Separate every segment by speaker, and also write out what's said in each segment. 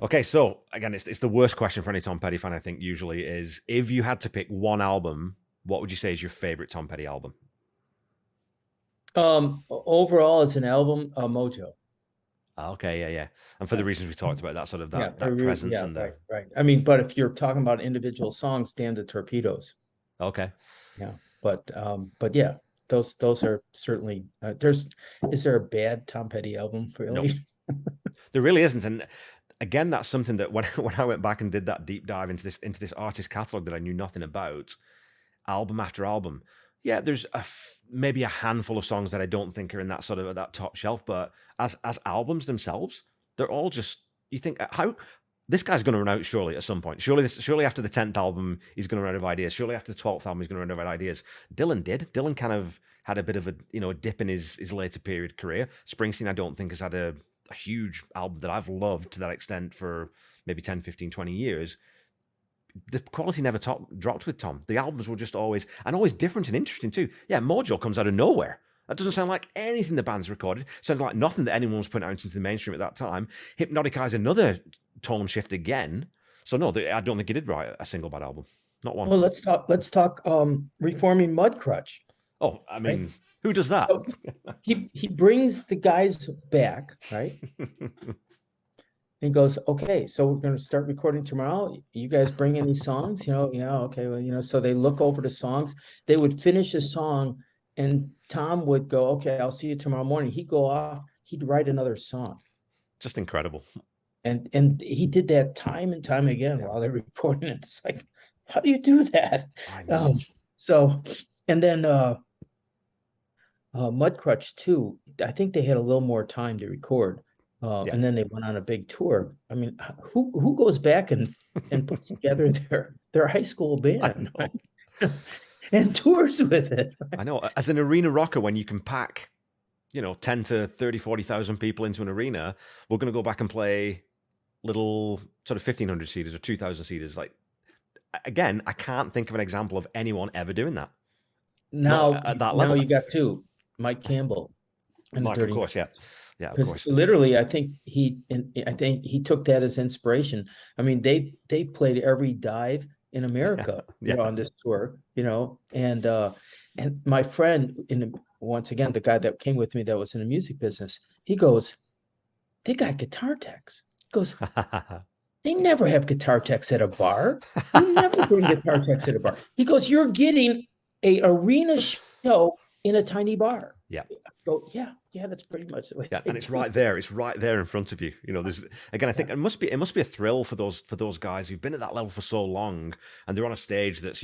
Speaker 1: Okay, so again, it's the worst question for any Tom Petty fan, I think, usually is if you had to pick one album, what would you say is your favorite Tom Petty album?
Speaker 2: Overall, as an album, Mojo.
Speaker 1: Okay, yeah, yeah. And for the reasons we talked about, that sort of
Speaker 2: Yeah,
Speaker 1: that presence
Speaker 2: yeah,
Speaker 1: and the
Speaker 2: right, right. I mean, but if you're talking about individual songs, stand the torpedoes.
Speaker 1: okay.
Speaker 2: Yeah, but yeah, those are certainly is there a bad Tom Petty album
Speaker 1: No.
Speaker 2: really?
Speaker 1: There really isn't. And again, that's something that when when I went back and did that deep dive into this artist catalog that I knew nothing about, album after album. Yeah, there's maybe a handful of songs that I don't think are in that sort of that top shelf, but as albums themselves, they're all just you think how this guy's going to run out surely at some point. Surely after the 10th album he's going to run out of ideas. Surely after the 12th album he's going to run out of ideas. Dylan did. Dylan kind of had a bit of a a dip in his later period career. Springsteen I don't think has had a huge album that I've loved to that extent for maybe 10, 15, 20 years. The quality never dropped with Tom. The albums were just always different and interesting too. Yeah, Mojo comes out of nowhere. That doesn't sound like anything the band's recorded. Sounded like nothing that anyone was putting out into the mainstream at that time. Hypnotic Eye's another tone shift again. So no, I don't think he did write a single bad album. Not one.
Speaker 2: Well, let's talk reforming Mudcrutch,
Speaker 1: Oh, I
Speaker 2: right?
Speaker 1: mean, who does that?
Speaker 2: So he brings the guys back, right? He goes, okay, so we're going to start recording tomorrow. You guys bring any songs? Yeah, okay. Well, so they look over the songs. They would finish a song, and Tom would go, okay, I'll see you tomorrow morning. He'd go off. He'd write another song,
Speaker 1: Just incredible.
Speaker 2: and he did that time and time again
Speaker 1: Yeah.
Speaker 2: while they're recording it. It's like, how do you do that?
Speaker 1: I know.
Speaker 2: So, and then Mudcrutch too. I think they had a little more time to record.
Speaker 1: Yeah.
Speaker 2: And then they went on a big tour. I mean, who goes back and puts together their high school
Speaker 1: I
Speaker 2: band,
Speaker 1: know.
Speaker 2: right? And tours with it.
Speaker 1: I know. As an arena rocker, when you can pack 10 to 30, 40,000 people into an arena, we're going to go back and play little sort of 1,500 seaters or 2,000 seaters. Like, again, I can't think of an example of anyone ever doing that. Not
Speaker 2: Now,
Speaker 1: at that
Speaker 2: now
Speaker 1: level.
Speaker 2: you got two, Mike Campbell and the
Speaker 1: Mike, of
Speaker 2: Dirty
Speaker 1: course, yeah.
Speaker 2: Monsters.
Speaker 1: Yeah, of
Speaker 2: Because
Speaker 1: course.
Speaker 2: literally, I think he took that as inspiration. I mean, they played every dive in America,
Speaker 1: Yeah.
Speaker 2: on this tour, and my friend once again, the guy that came with me that was in the music business, he goes, they got guitar techs. He goes, they never have guitar techs at a bar. You never bring guitar techs at a bar. He goes, you're getting a arena show in a tiny bar.
Speaker 1: Yeah.
Speaker 2: Go, yeah, that's pretty much the way.
Speaker 1: Yeah, and it's right there. It's right there in front of you. There's again. I think it must be a thrill for those guys who've been at that level for so long, and they're on a stage that's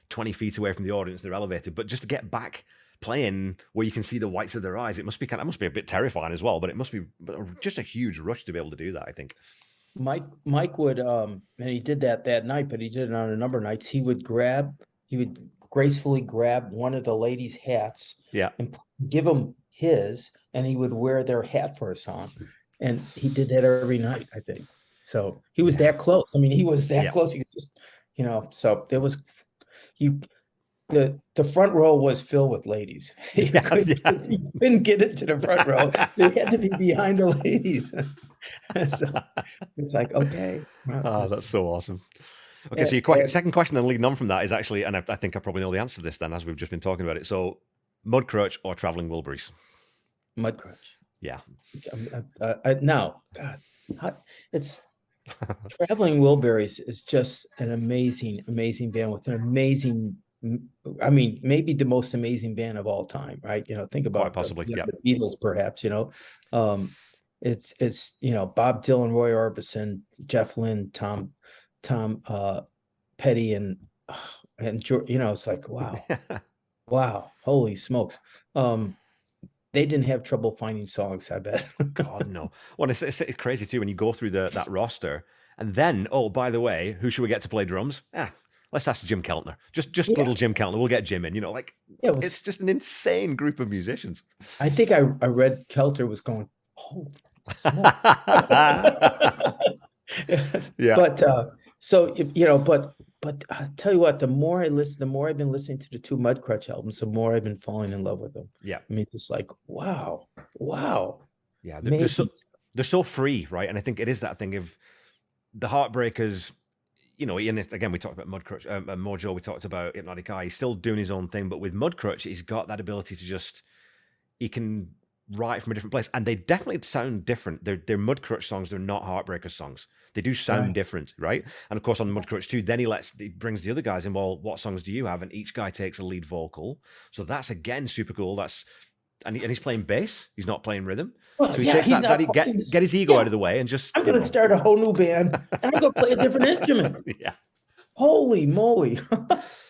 Speaker 1: 20 feet away from the audience. They're elevated, but just to get back playing where you can see the whites of their eyes, it must be a bit terrifying as well. But it must be just a huge rush to be able to do that. I think.
Speaker 2: Mike would and he did that night, but he did it on a number of nights. He would gracefully grab one of the ladies' hats,
Speaker 1: Yeah,
Speaker 2: and give them his, and he would wear their hat for a song, and he did that every night, I think. So he was that close. I mean, he was that close. You could just, so there was the front row was filled with ladies. You couldn't get into the front row. They had to be behind the ladies. So it's like, okay.
Speaker 1: Oh, that's so awesome. Okay, so your second question then leading on from that is actually, and I think I probably know the answer to this then, as we've just been talking about it. So, Mudcrutch or Traveling Wilburys?
Speaker 2: Mudcrutch.
Speaker 1: Yeah.
Speaker 2: Now, God, it's Traveling Wilburys is just an amazing, amazing band with an amazing. I mean, maybe the most amazing band of all time, right? Think about
Speaker 1: quite possibly,
Speaker 2: the Beatles, perhaps. It's Bob Dylan, Roy Orbison, Jeff Lynne, Tom Petty, and it's like, wow, holy smokes. They didn't have trouble finding songs, I bet.
Speaker 1: God, no. Well, it's crazy too when you go through that roster, and then, oh, by the way, who should we get to play drums? Let's ask Jim Keltner. Just little Jim Keltner. We'll get Jim in. It's just an insane group of musicians.
Speaker 2: I think I read Kelter was going, oh, smokes.
Speaker 1: Yeah.
Speaker 2: But I tell you what, the more I've been listening to the two Mudcrutch albums, the more I've been falling in love with them.
Speaker 1: Yeah.
Speaker 2: I mean, it's like, wow.
Speaker 1: Yeah, they're so free, right? And I think it is that thing of the Heartbreakers, you know, and again, we talked about Mudcrutch, Mojo, we talked about Hypnotic Eye. He's still doing his own thing, but with Mudcrutch, he's got that ability to just, he can write from a different place. And they definitely sound different. They're Mudcrutch songs, they're not Heartbreakers songs. They do sound
Speaker 2: Right.
Speaker 1: different, right? And of course, on Mudcrutch too, then he brings the other guys in. Well, what songs do you have? And each guy takes a lead vocal. So that's again super cool. And he's playing bass. He's not playing rhythm.
Speaker 2: Well,
Speaker 1: So he
Speaker 2: yeah,
Speaker 1: takes
Speaker 2: he's
Speaker 1: that
Speaker 2: not
Speaker 1: he
Speaker 2: playing this.
Speaker 1: get his ego
Speaker 2: Yeah,
Speaker 1: out of the way and just,
Speaker 2: I'm gonna start a whole new band and I'm gonna play a different instrument.
Speaker 1: yeah.
Speaker 2: Holy moly.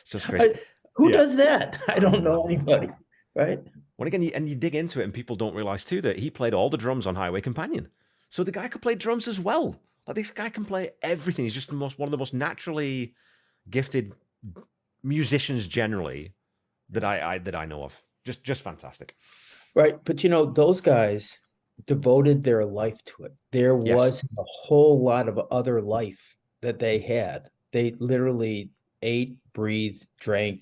Speaker 1: So it's crazy.
Speaker 2: Who
Speaker 1: Yeah.
Speaker 2: does that? I don't know anybody, right?
Speaker 1: When again, you dig into it, and people don't realize too that he played all the drums on Highway Companion. So the guy could play drums as well. Like, this guy can play everything. He's just one of the most naturally gifted musicians generally that I know of. Just fantastic.
Speaker 2: Right. But you know, those guys devoted their life to it. There
Speaker 1: Yes.
Speaker 2: was a whole lot of other life that they had. They literally ate, breathed, drank,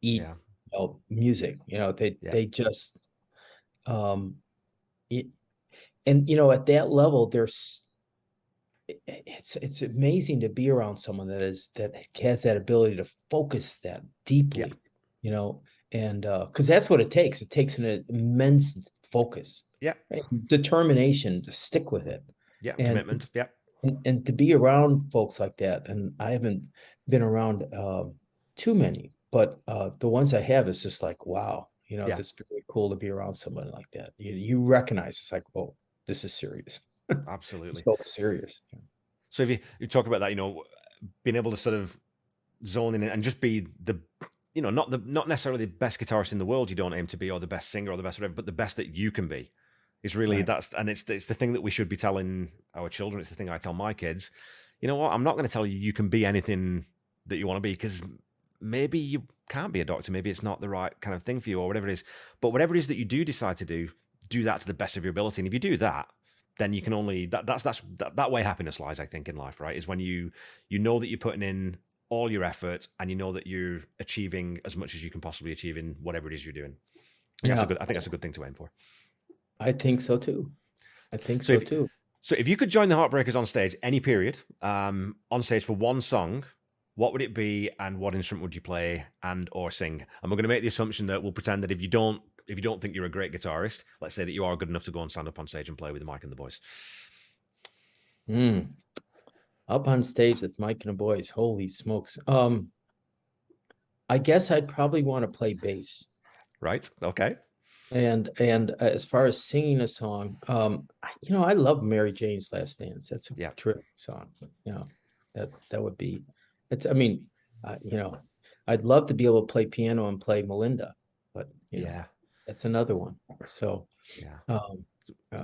Speaker 2: eat,
Speaker 1: Yeah.
Speaker 2: you know, music. You know, they just it, and you know, at that level, it's amazing to be around someone that has that ability to focus that deeply,
Speaker 1: Yeah.
Speaker 2: you know, and because that's what it takes. It takes an immense focus,
Speaker 1: Yeah.
Speaker 2: right? Determination to stick with it,
Speaker 1: Yeah.
Speaker 2: and
Speaker 1: Commitment. Yeah.
Speaker 2: and to be around folks like that. And I haven't been around too many, but the ones I have is just like, wow, you know,
Speaker 1: Yeah.
Speaker 2: that's very cool to be around somebody like that. You recognize it's like, oh, this is serious. It's
Speaker 1: Absolutely.
Speaker 2: so serious.
Speaker 1: So if you talk about that, you know, being able to sort of zone in and just be the, you know, not necessarily the best guitarist in the world you don't aim to be, or the best singer or the best whatever, but the best that you can be is really
Speaker 2: Right.
Speaker 1: it's the thing that we should be telling our children. It's the thing I tell my kids. You know what? I'm not going to tell you you can be anything that you want to be, because maybe you can't be a doctor. Maybe it's not the right kind of thing for you, or whatever it is. But whatever it is that you do decide to do that to the best of your ability. And if you do that, then you can only that way happiness lies, I think, in life, right? Is when you know that you're putting in all your effort, and you know that you're achieving as much as you can possibly achieve in whatever it is you're doing.
Speaker 2: Yeah,
Speaker 1: I think that's a good thing to aim for.
Speaker 2: I think so too. I think
Speaker 1: So
Speaker 2: so too.
Speaker 1: so if you could join the Heartbreakers on stage, any period, on stage for one song, what would it be, and what instrument would you play and or sing? And we're going to make the assumption that we'll pretend that if you don't think you're a great guitarist, let's say that you are good enough to go and stand up on stage and play with the mic and the boys.
Speaker 2: Up on stage with Mike and the boys. Holy smokes. I guess I'd probably want to play bass.
Speaker 1: Right? Okay.
Speaker 2: And as far as singing a song, you know, I love Mary Jane's Last Dance. That's a terrific song. You know, that would be. It's. I mean, you know, I'd love to be able to play piano and play Melinda, but you know, that's another one. So
Speaker 1: yeah.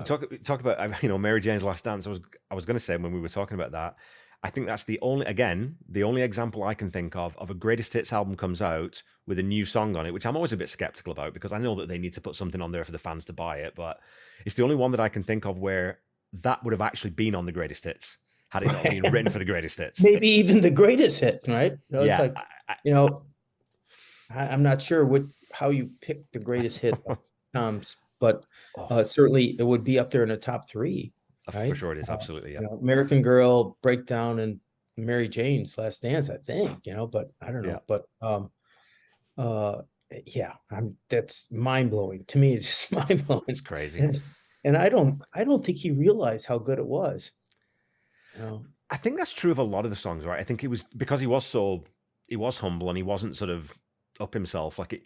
Speaker 1: Talk about, you know, Mary Jane's Last Dance. I was going to say, when we were talking about that, I think that's the only example I can think of a greatest hits album comes out with a new song on it, which I'm always a bit skeptical about, because I know that they need to put something on there for the fans to buy it, but it's the only one that I can think of where that would have actually been on the greatest hits had it not been written for the greatest hits.
Speaker 2: Maybe even the greatest hit, right? You know,
Speaker 1: yeah,
Speaker 2: it's like, you know, I'm not sure how you pick the greatest hit, but certainly it would be up there in the top 3. Right?
Speaker 1: For sure it is. Absolutely. Yeah.
Speaker 2: You know, American Girl, Breakdown, and Mary Jane's Last Dance, I think, you know, but I don't know. But yeah, that's mind blowing to me. It's just mind blowing.
Speaker 1: It's crazy.
Speaker 2: And I don't think he realized how good it was. You know?
Speaker 1: I think that's true of a lot of the songs, right? I think it was because he was humble, and he wasn't sort of up himself. Like,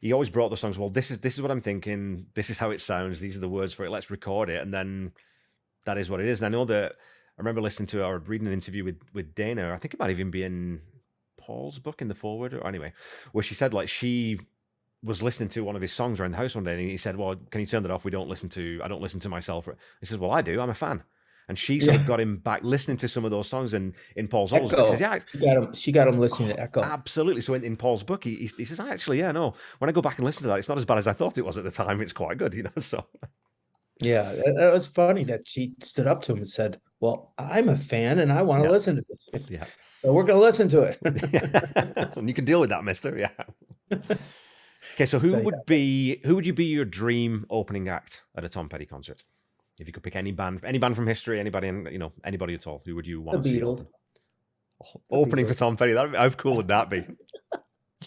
Speaker 1: he always brought the songs. Well, this is what I'm thinking. This is how it sounds. These are the words for it. Let's record it, and then that is what it is. And I know that I remember listening to or reading an interview with Dana. I think it might even be in Paul's book in the forward, or anyway, where she said, like, she was listening to one of his songs around the house one day, and he said, "Well, can you turn that off? I don't listen to myself." He says, "Well, I do. I'm a fan." And she sort of got him back listening to some of those songs in Paul Zollo's book. He says,
Speaker 2: she got him listening to Echo.
Speaker 1: Absolutely. So in Paul's book, he says, "Actually, yeah, no. When I go back and listen to that, it's not as bad as I thought it was at the time. It's quite good, you know." So
Speaker 2: yeah, it was funny that she stood up to him and said, "Well, I'm a fan and I want to listen to this.
Speaker 1: Yeah,
Speaker 2: so we're going to listen to it."
Speaker 1: And you can deal with that, mister. Yeah. Okay, so who would you be your dream opening act at a Tom Petty concert? If you could pick any band from history, anybody, anybody at all, who would you
Speaker 2: The
Speaker 1: want to see
Speaker 2: Beatles.
Speaker 1: open?
Speaker 2: The
Speaker 1: Opening for
Speaker 2: Beatles.
Speaker 1: Tom Petty. How cool would that be?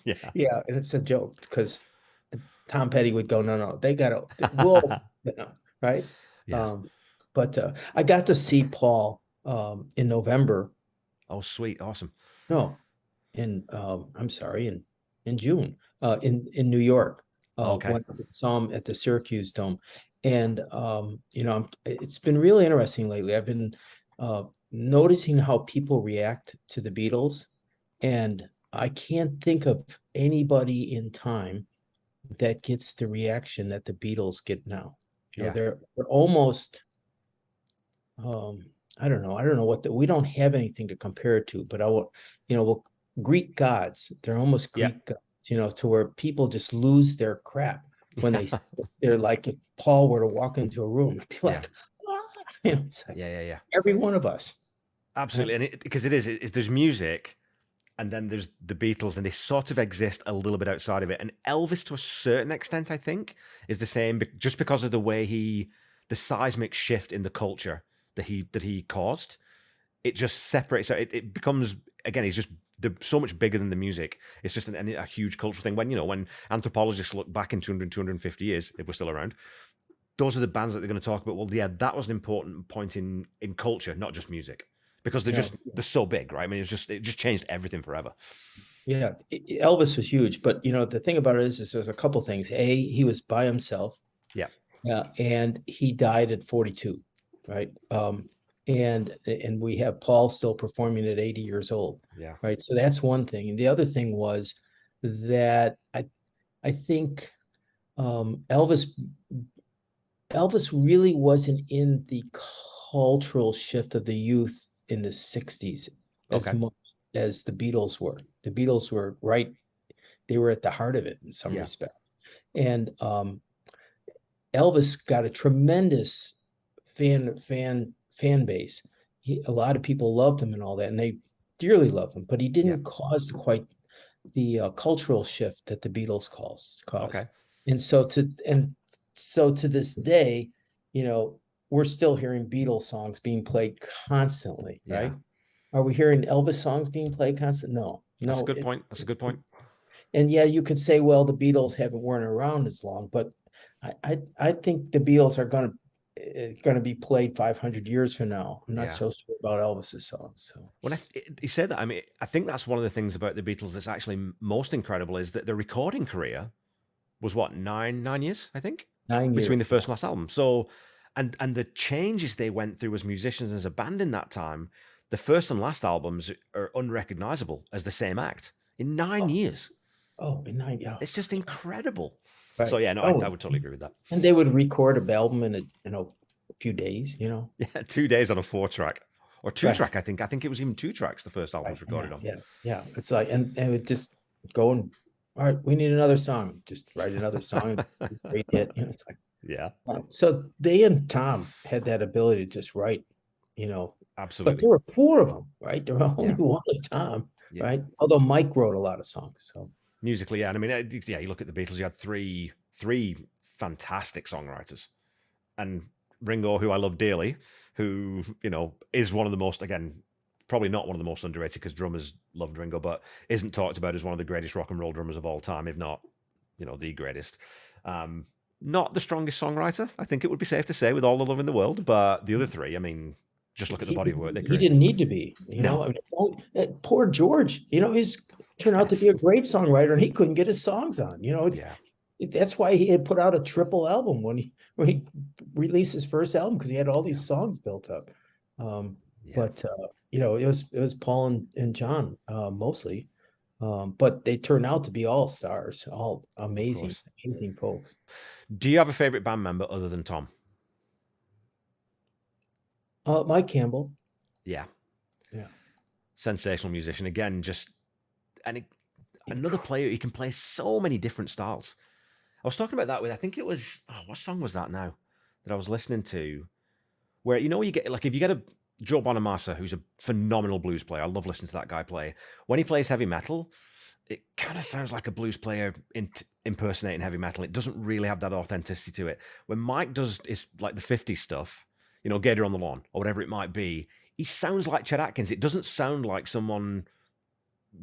Speaker 1: Yeah.
Speaker 2: Yeah, and it's a joke because Tom Petty would go, no, they gotta, we'll, right?
Speaker 1: Yeah.
Speaker 2: Um, but I got to see Paul in November.
Speaker 1: Oh, sweet. Awesome.
Speaker 2: No, I'm sorry, in June, in New York.
Speaker 1: Okay.
Speaker 2: When I saw him at the Syracuse Dome. And it's been really interesting lately. I've been noticing how people react to the Beatles, and I can't think of anybody in time that gets the reaction that the Beatles get now.
Speaker 1: Yeah.
Speaker 2: They're almost I don't know. I don't know we don't have anything to compare it to, but well, Greek gods, they're almost
Speaker 1: Yeah.
Speaker 2: Greek gods, to where people just lose their crap when they're like, if Paul were to walk into a room, it'd be like, it's like
Speaker 1: Yeah.
Speaker 2: every one of us.
Speaker 1: Absolutely. And because there's music, and then there's the Beatles, and they sort of exist a little bit outside of it. And Elvis, to a certain extent, I think, is the same, just because of the way the seismic shift in the culture that he caused. It just separates. It becomes, again, he's just so much bigger than the music. It's just a huge cultural thing. When anthropologists look back in 250 years, if we're still around, those are the bands that they're going to talk about. Well, yeah, that was an important point in culture, not just music, because they're so big, right? I mean, it just changed everything forever.
Speaker 2: Yeah, Elvis was huge, but the thing about it is there's a couple things. He was by himself.
Speaker 1: Yeah.
Speaker 2: And he died at 42, right? And we have Paul still performing at 80 years old.
Speaker 1: Yeah.
Speaker 2: Right. So that's one thing. And the other thing was that I think Elvis really wasn't in the cultural shift of the youth in the 60s as much as the Beatles were. The Beatles were right. They were at the heart of it in some respect. And Elvis got a tremendous fan base. A lot of people loved him and all that, and they dearly loved him. But he didn't cause quite the cultural shift that the Beatles caused.
Speaker 1: Okay.
Speaker 2: And so to this day, we're still hearing Beatles songs being played constantly, right? Are we hearing Elvis songs being played constantly? No.
Speaker 1: That's a good point. That's a good point.
Speaker 2: And yeah, you could say, well, the Beatles weren't around as long, but I think the Beatles are going to be played 500 years from now. I'm not so sure about Elvis's songs. So
Speaker 1: when you said that, I mean, I think that's one of the things about the Beatles that's actually most incredible is that the recording career was what, 9 years, I think,
Speaker 2: 9 years
Speaker 1: between the first and last album. So, and the changes they went through as musicians, as a band in that time, the first and last albums are unrecognizable as the same act in 9 years.
Speaker 2: Oh, in 9 years.
Speaker 1: It's just incredible.
Speaker 2: Right.
Speaker 1: So yeah, no, I would totally agree with that.
Speaker 2: And they would record an album in a few days,
Speaker 1: Yeah, 2 days on a 4-track or 2-track. I think it was even 2 tracks. The first album was recorded on.
Speaker 2: Yeah. It's like, and it would just go and, all right, we need another song. Just write another song. Great hit. It's like,
Speaker 1: yeah.
Speaker 2: So they and Tom had that ability to just write,
Speaker 1: Absolutely.
Speaker 2: But there were 4 of them, right? There were only one of Tom, right? Although Mike wrote a lot of songs. So
Speaker 1: musically, yeah. And I mean, you look at the Beatles. You had three fantastic songwriters, and Ringo, who I love dearly, who is one of the most, again, probably not one of the most underrated, because drummers loved Ringo, but isn't talked about as one of the greatest rock and roll drummers of all time, if not, the greatest. Not the strongest songwriter, I think it would be safe to say, with all the love in the world. But the other 3, I mean, just look at the body of work they created.
Speaker 2: He didn't need to be,
Speaker 1: No.
Speaker 2: I mean, poor George, he's turned out to be a great songwriter, and he couldn't get his songs on, That's why he had put out a triple album when he released his first album, because he had all these songs built up. But it was Paul and John mostly, but they turned out to be all stars, all amazing folks.
Speaker 1: Do you have a favorite band member other than Tom?
Speaker 2: Mike Campbell.
Speaker 1: Yeah. Sensational musician. Again, another player. He can play so many different styles. I was talking about that with, I think it was, what song was that now that I was listening to, where, you get, like, if you get a Joe Bonamassa, who's a phenomenal blues player, I love listening to that guy play. When he plays heavy metal, it kind of sounds like a blues player impersonating heavy metal. It doesn't really have that authenticity to it. When Mike does is like the 50s stuff, you know, Gator on the Lawn or whatever it might be, he sounds like Chet Atkins. It doesn't sound like someone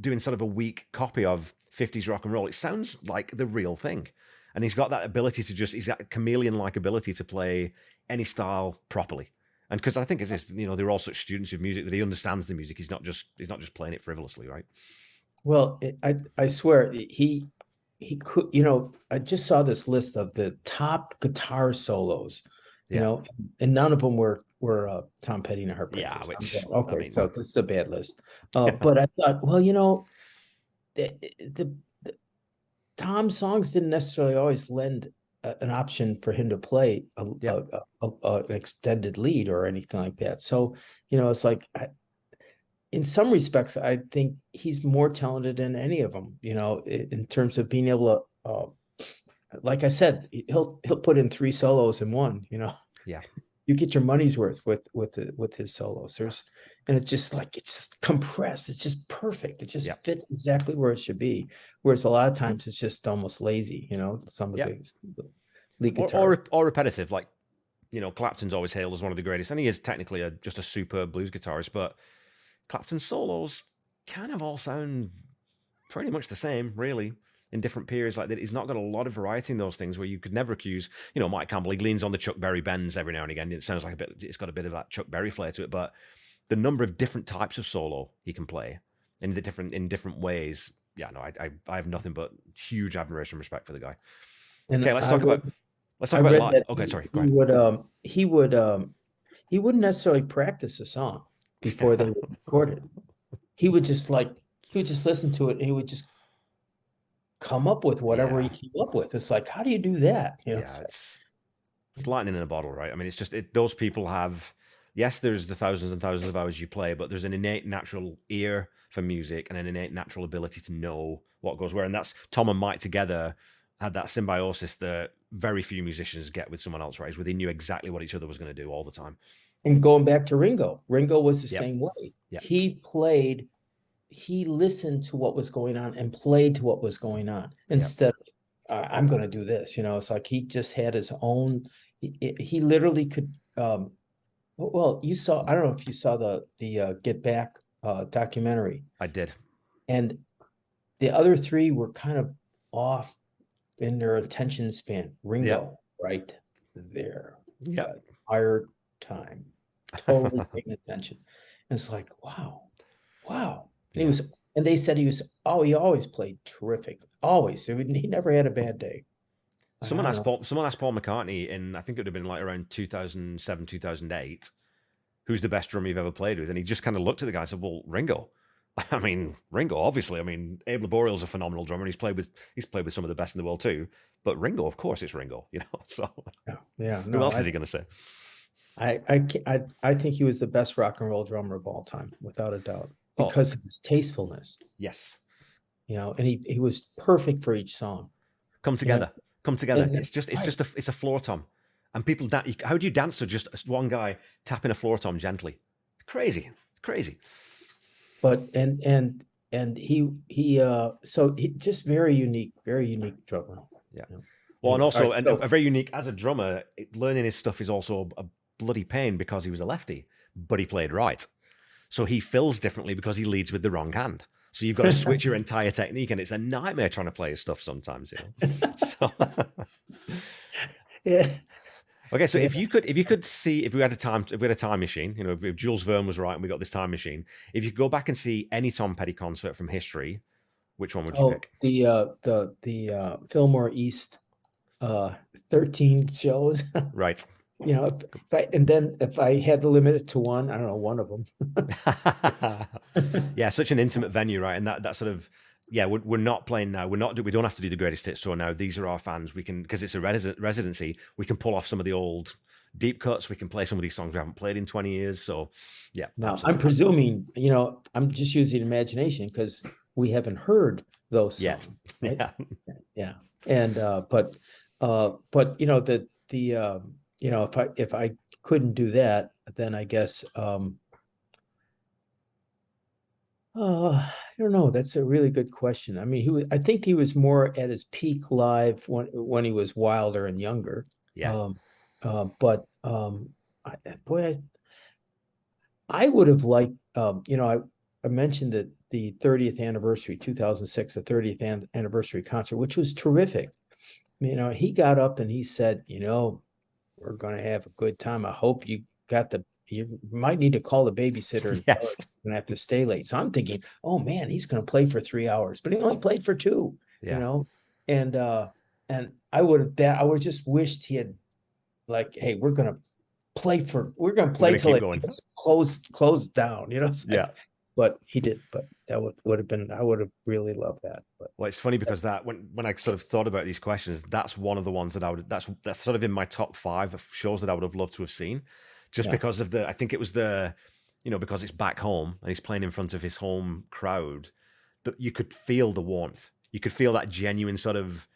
Speaker 1: doing sort of a weak copy of 50s rock and roll. It sounds like the real thing. And he's got that ability to he's got a chameleon-like ability to play any style properly. And because I think it's this, you know, they're all such students of music that he understands the music. He's not just playing it frivolously, right?
Speaker 2: Well, I swear he could, you know, I just saw this list of the top guitar solos, you
Speaker 1: Yeah.
Speaker 2: know, and none of them were Tom Petty and the
Speaker 1: Yeah,
Speaker 2: Heartbreakers. I'm
Speaker 1: which
Speaker 2: going,
Speaker 1: I
Speaker 2: okay,
Speaker 1: mean,
Speaker 2: so this is a bad list. But I thought, well, you know, the Tom songs didn't necessarily always lend an option for him to play
Speaker 1: yeah,
Speaker 2: an extended lead or anything like that. So, you know, it's like in some respects, I think he's more talented than any of them, you know, in terms of being able to, like I said, he'll put in 3 solos in one, you know,
Speaker 1: yeah.
Speaker 2: you get your money's worth with his solos. And it's just like, it's just compressed. It's just perfect. It just
Speaker 1: Yeah.
Speaker 2: fits exactly where it should be. Whereas a lot of times it's just almost lazy, you know, some of
Speaker 1: Yeah.
Speaker 2: the lead
Speaker 1: Or,
Speaker 2: guitar.
Speaker 1: or repetitive. Like, you know, Clapton's always hailed as one of the greatest, and he is technically just a superb blues guitarist, but Clapton's solos kind of all sound pretty much the same, really, in different periods. Like that, he's not got a lot of variety in those things where you could never accuse, you know, Mike Campbell. He leans on the Chuck Berry bends every now and again. It sounds like it's got a bit of that Chuck Berry flair to it, but the number of different types of solo he can play in different ways. Yeah, no, I have nothing but huge admiration and respect for the guy.
Speaker 2: And
Speaker 1: Okay, let's talk
Speaker 2: I
Speaker 1: about
Speaker 2: read
Speaker 1: live.
Speaker 2: that
Speaker 1: Okay, sorry, go
Speaker 2: he
Speaker 1: ahead.
Speaker 2: would he wouldn't necessarily practice a song before they would record it. He would just like he would just listen to it and he would just come up with whatever he
Speaker 1: Yeah,
Speaker 2: came up with. It's like, how do you do that? You know,
Speaker 1: yeah, it's lightning in a bottle, right? I mean, it's just those people have. Yes, there's the thousands and thousands of hours you play, but there's an innate natural ear for music and an innate natural ability to know what goes where. And that's Tom and Mike together had that symbiosis that very few musicians get with someone else, right? Is where they knew exactly what each other was going to do all the time.
Speaker 2: and going back to Ringo was the
Speaker 1: Yep,
Speaker 2: same way.
Speaker 1: yep,
Speaker 2: He listened to what was going on and played to what was going on
Speaker 1: yep.
Speaker 2: instead of I'm going to do this. You know, it's like he just had his own. He literally could. Well, you saw. I don't know if you saw the Get Back documentary,
Speaker 1: I did.
Speaker 2: and the other 3 were kind of off in their attention span.
Speaker 1: Yep,
Speaker 2: Ringo, right there,
Speaker 1: yep.
Speaker 2: the entire time, totally paying attention. And it's like, wow, wow. And
Speaker 1: Yeah.
Speaker 2: and they said he always played terrific. Always. He never had a bad day. I don't know.
Speaker 1: Someone asked Paul McCartney in I think it would have been like around 2007, 2008, who's the best drummer you've ever played with? And he just kind of looked at the guy and said, well, Ringo. I mean, Ringo, obviously. I mean, Abe Laborio's a phenomenal drummer, and he's played with some of the best in the world too. But Ringo, of course, it's Ringo, you know. So
Speaker 2: Yeah, yeah,
Speaker 1: who
Speaker 2: no,
Speaker 1: else is he going to say?
Speaker 2: I think he was the best rock and roll drummer of all time, without a doubt,
Speaker 1: Oh,
Speaker 2: because of his tastefulness,
Speaker 1: yes.
Speaker 2: you know, and he was perfect for each song,
Speaker 1: Come
Speaker 2: you know,
Speaker 1: together. Come together.
Speaker 2: and right.
Speaker 1: It's a floor tom. And people, how do you dance to just one guy tapping a floor tom gently? Crazy. It's crazy.
Speaker 2: But and he just very unique drummer.
Speaker 1: Yeah.
Speaker 2: You know?
Speaker 1: Well, and
Speaker 2: Anyway, all
Speaker 1: also,
Speaker 2: right,
Speaker 1: and
Speaker 2: so
Speaker 1: a very unique as a drummer, learning his stuff is also a bloody pain because he was a lefty, but he played right. So he fills differently because he leads with the wrong hand. So you've got to switch your entire technique, and it's a nightmare trying to play his stuff sometimes, you know. So
Speaker 2: yeah,
Speaker 1: okay, so
Speaker 2: yeah.
Speaker 1: if we had a time machine, you know, if Jules Verne was right and we got this time machine, if you could go back and see any Tom Petty concert from history, which one would you
Speaker 2: Oh,
Speaker 1: pick?
Speaker 2: the Fillmore East 13 shows.
Speaker 1: Right.
Speaker 2: You know, if I had to limit it to one, I don't know, one of them.
Speaker 1: Yeah, such an intimate venue, right? And that sort of yeah, we're not playing now. We don't have to do the greatest hits tour now. These are our fans. We can because it's a residency. We can pull off some of the old deep cuts. We can play some of these songs we haven't played in 20 years. So yeah,
Speaker 2: Now, I'm
Speaker 1: absolutely.
Speaker 2: presuming, you know, I'm just using imagination because we haven't heard those
Speaker 1: Yet.
Speaker 2: songs, right?
Speaker 1: Yeah.
Speaker 2: Yeah. And but you know you know, if I couldn't do that, then I guess I don't know. That's a really good question. I mean, I think he was more at his peak live when he was wilder and younger.
Speaker 1: Yeah.
Speaker 2: Um, but boy, I would have liked, I mentioned that the 30th anniversary, 2006, the 30th anniversary concert, which was terrific. He got up and he said, we're going to have a good time. I hope you might need to call the babysitter and tell her
Speaker 1: Yes.
Speaker 2: you're going to have to stay late. So I'm thinking, oh man, he's going to play for 3 hours, but he only played for two, you
Speaker 1: Yeah.
Speaker 2: know, and, and I would just wished he had like, hey, we're gonna
Speaker 1: We're
Speaker 2: play
Speaker 1: gonna
Speaker 2: till
Speaker 1: keep
Speaker 2: it
Speaker 1: going.
Speaker 2: gets closed down. It's
Speaker 1: Yeah.
Speaker 2: like, but he did. But that would have been. I would have really loved that. But
Speaker 1: Well, it's funny because that when I sort of thought about these questions, that's one of the ones that I would that's sort of in my top five of shows that I would have loved to have seen, just
Speaker 2: yeah,
Speaker 1: because of I think it was because it's back home and he's playing in front of his home crowd, that you could feel the warmth, you could feel that genuine sort of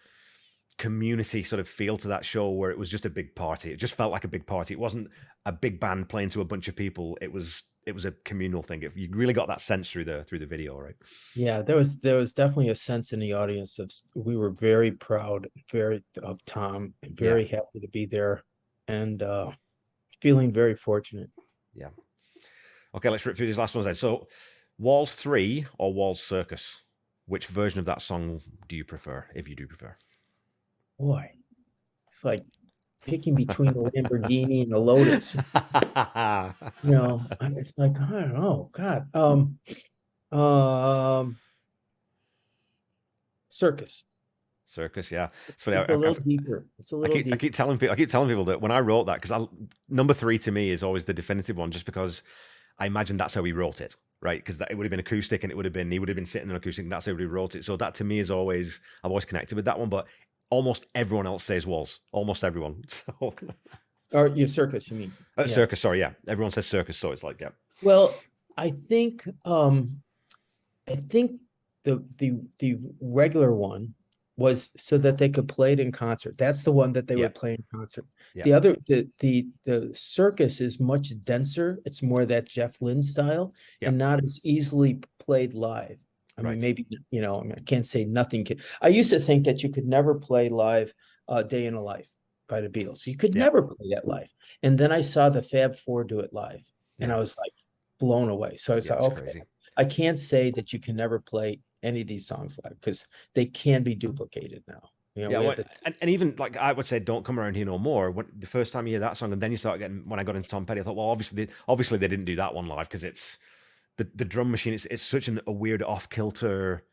Speaker 1: community sort of feel to that show where it was just a big party. It just felt like a big party. It wasn't a big band playing to a bunch of people. It was a communal thing. You really got that sense through the video, right?
Speaker 2: yeah. There was definitely a sense in the audience of we were very proud, very of Tom, and
Speaker 1: Yeah,
Speaker 2: very happy to be there, and feeling very fortunate.
Speaker 1: yeah. Okay, let's rip through these last ones then. So, Walls 3 or Walls Circus? Which version of that song do you prefer, if you do prefer?
Speaker 2: Boy, it's like picking between a Lamborghini and a Lotus. It's like I don't know. God, um, circus.
Speaker 1: Circus, yeah. It's funny.
Speaker 2: It's a little deeper. It's a
Speaker 1: I
Speaker 2: little
Speaker 1: keep I
Speaker 2: deeper.
Speaker 1: keep telling people that when I wrote that, because number 3 to me is always the definitive one, just because I imagine that's how he wrote it, right? Because it would have been acoustic, and he would have been sitting on acoustic, and that's how he wrote it. So that to me is always I've always connected with that one. But almost everyone else says Walls. Almost everyone. So
Speaker 2: Or your circus, you mean? Yeah.
Speaker 1: Circus, sorry, yeah. Everyone says Circus, so it's like, yeah,
Speaker 2: Well, I think the regular one was so that they could play it in concert. That's the one that they
Speaker 1: yeah,
Speaker 2: would play in concert.
Speaker 1: yeah,
Speaker 2: The circus is much denser. It's more that Jeff Lynne style
Speaker 1: yeah.
Speaker 2: and not as easily played live. I mean,
Speaker 1: Right.
Speaker 2: maybe, I mean, I can't say nothing can. I used to think that you could never play live Day in a Life by the Beatles. You could
Speaker 1: Yeah,
Speaker 2: never play that live. And then I saw the Fab Four do it live, and
Speaker 1: yeah,
Speaker 2: I was like blown away. So I was
Speaker 1: yeah.
Speaker 2: like,
Speaker 1: It's
Speaker 2: okay,
Speaker 1: crazy.
Speaker 2: I can't say that you can never play any of these songs live because they can be duplicated now.
Speaker 1: Yeah,
Speaker 2: We have to.
Speaker 1: and even like I would say, "Don't Come Around Here No More." When the first time you hear that song, and then you start getting when I got into Tom Petty, I thought, well, obviously they didn't do that one live because it's the drum machine. It's such a weird off kilter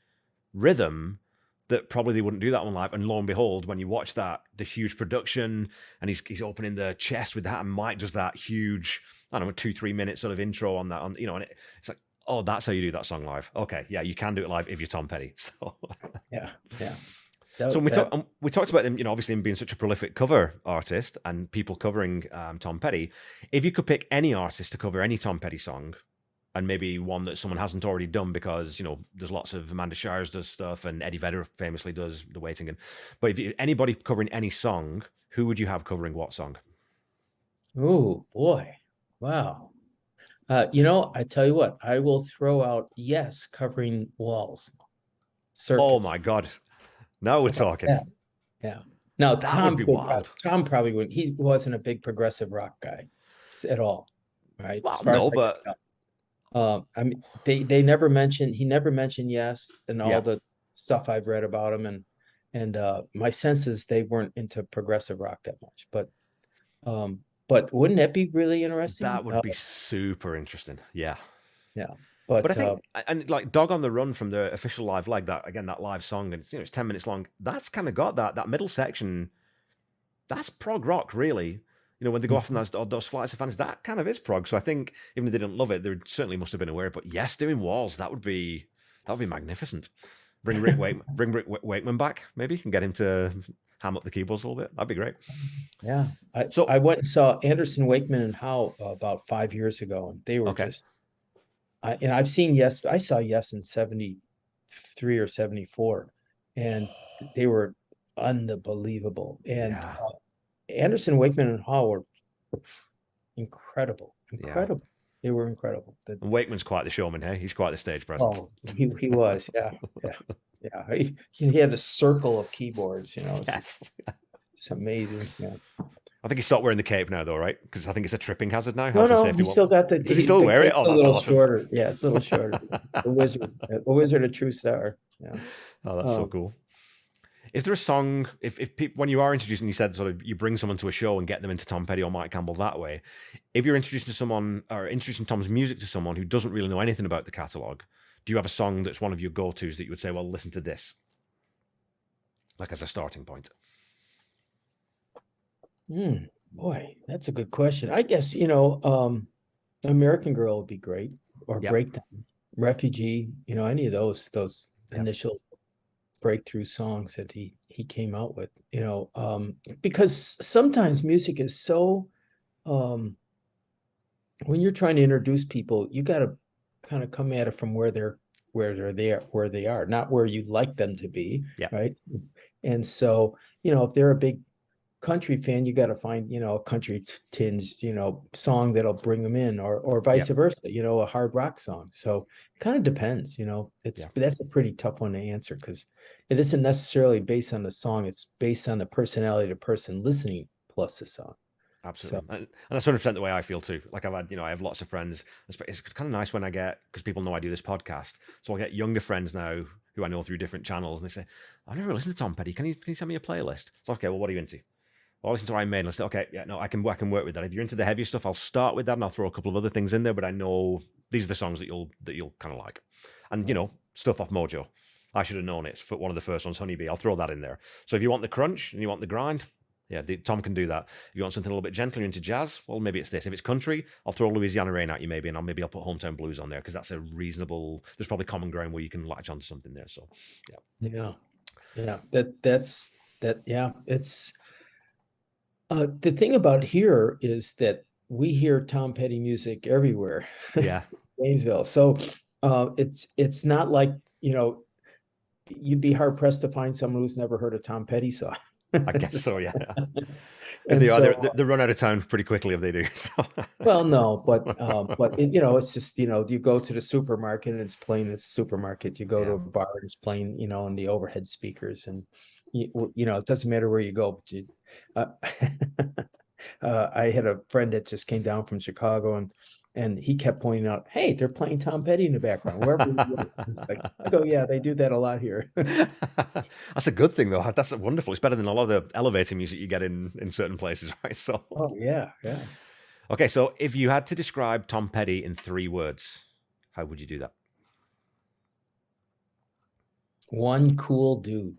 Speaker 1: rhythm that probably they wouldn't do that one live. And lo and behold, when you watch that, the huge production, and he's opening the chest with that, and Mike does that huge, I don't know, 2-3 minute sort of intro on that, and it's like, oh, that's how you do that song live. Okay, yeah, you can do it live if you're Tom Petty. So.
Speaker 2: Yeah, yeah.
Speaker 1: So
Speaker 2: That,
Speaker 1: when
Speaker 2: that
Speaker 1: we talked about him, obviously him being such a prolific cover artist and people covering Tom Petty. If you could pick any artist to cover any Tom Petty song, and maybe one that someone hasn't already done, because there's lots of Amanda Shires does stuff, and Eddie Vedder famously does The Waiting. But if anybody covering any song, who would you have covering what song?
Speaker 2: Oh boy, wow. I tell you what, I will throw out Yes covering Walls
Speaker 1: Oh
Speaker 2: Circus.
Speaker 1: my God! Now we're
Speaker 2: How about
Speaker 1: talking.
Speaker 2: that? Yeah. Now
Speaker 1: That would be wild.
Speaker 2: Tom probably wouldn't. He wasn't a big progressive rock guy at all, right? As
Speaker 1: Well,
Speaker 2: far as
Speaker 1: no,
Speaker 2: I can
Speaker 1: but
Speaker 2: tell. I mean, they never mentioned he never mentioned Yes and all
Speaker 1: yeah,
Speaker 2: the stuff I've read about him, and my sense is they weren't into progressive rock that much. But wouldn't that be really interesting?
Speaker 1: that would be super interesting. Yeah.
Speaker 2: Yeah,
Speaker 1: But I
Speaker 2: but
Speaker 1: think, and like Dog on the Run from the official live leg, that again, that live song, and it's 10 minutes long. That's kind of got that middle section. That's prog rock, really. When they go off on those flights of fans, that kind of is prog. So I think even if they didn't love it, they certainly must have been aware. But yes, doing Walls, that would be magnificent. Bring Rick Wakeman back, maybe, and get him to ham up the keyboards a little bit. That'd be great.
Speaker 2: yeah, I
Speaker 1: So
Speaker 2: went and saw Anderson, Wakeman, and Howe about 5 years ago, and they were
Speaker 1: okay,
Speaker 2: just and I've seen Yes. I saw Yes in 73 or 74, and they were unbelievable. And
Speaker 1: yeah,
Speaker 2: Anderson, Wakeman, and Hall were incredible,
Speaker 1: yeah.
Speaker 2: incredible. They were incredible.
Speaker 1: And Wakeman's quite the showman, hey? He's quite the stage presence.
Speaker 2: Oh, he was, yeah, yeah, yeah. He had a circle of keyboards, you know.
Speaker 1: Yes.
Speaker 2: It's amazing. Yeah.
Speaker 1: I think he stopped wearing the cape now, though, right? Because I think it's a tripping hazard now.
Speaker 2: No,
Speaker 1: Health and
Speaker 2: no,
Speaker 1: safety
Speaker 2: he
Speaker 1: won't.
Speaker 2: still got the
Speaker 1: Does he still wear it?
Speaker 2: it's
Speaker 1: Oh,
Speaker 2: a
Speaker 1: that's
Speaker 2: little
Speaker 1: awesome.
Speaker 2: shorter. Yeah, it's a little shorter. The wizard, a true star. Yeah.
Speaker 1: Oh, that's so cool. Is there a song, if people, when you are introducing, you said sort of you bring someone to a show and get them into Tom Petty or Mike Campbell that way. If you're introducing someone or introducing Tom's music to someone who doesn't really know anything about the catalogue, do you have a song that's one of your go-tos that you would say, well, listen to this, like as a starting point?
Speaker 2: Boy, that's a good question. I guess, American Girl would be great, or
Speaker 1: Yep.
Speaker 2: Breakdown, Refugee, any of those
Speaker 1: Yep.
Speaker 2: initial breakthrough songs that he came out with, because sometimes music is so, when you're trying to introduce people, you got to kind of come at it from where they are, not where you'd like them to be.
Speaker 1: Yep.
Speaker 2: Right. And so, if they're a big country fan, you got to find, a country tinged, song that'll bring them in, or vice versa, a hard rock song. So it kind of depends, that's a pretty tough one to answer, because it isn't necessarily based on the song. It's based on the personality of the person listening plus the song.
Speaker 1: Absolutely. And that's 100% the way I feel too. Like I've had, I have lots of friends. It's kind of nice when I get, because people know I do this podcast. So I get younger friends now who I know through different channels, and they say, I've never listened to Tom Petty. Can you send me a playlist? It's okay, well, what are you into? Well, I listen to Iron Maiden. I say, okay, yeah, no, I can work with that. If you're into the heavier stuff, I'll start with that, and I'll throw a couple of other things in there. But I know these are the songs that you'll kind of like, and stuff off Mojo. I should have known it's one of the first ones, Honeybee. I'll throw that in there. So if you want the crunch and you want the grind, yeah, Tom can do that. If you want something a little bit gentler, into jazz, well, maybe it's this. If it's country, I'll throw Louisiana Rain at you maybe, and I'll put Hometown Blues on there, because that's a reasonable. There's probably common ground where you can latch onto something there. So
Speaker 2: yeah. That's it's. The thing about here is that we hear Tom Petty music everywhere.
Speaker 1: Yeah.
Speaker 2: Gainesville. So it's not like, you'd be hard pressed to find someone who's never heard a Tom Petty song.
Speaker 1: I guess so, yeah. If they are, they run out of time pretty quickly if they do. So.
Speaker 2: Well, no, but it's just, you go to the supermarket and it's playing at the supermarket. You go to a bar and it's playing, on the overhead speakers, and it doesn't matter where you go. But I had a friend that just came down from Chicago, and he kept pointing out, hey, they're playing Tom Petty in the background. Wherever I go, yeah, they do that a lot here.
Speaker 1: That's a good thing, though. That's wonderful. It's better than a lot of the elevator music you get in certain places, right? So.
Speaker 2: Oh, yeah.
Speaker 1: Okay, so if you had to describe Tom Petty in 3 words, how would you do that?
Speaker 2: One cool dude.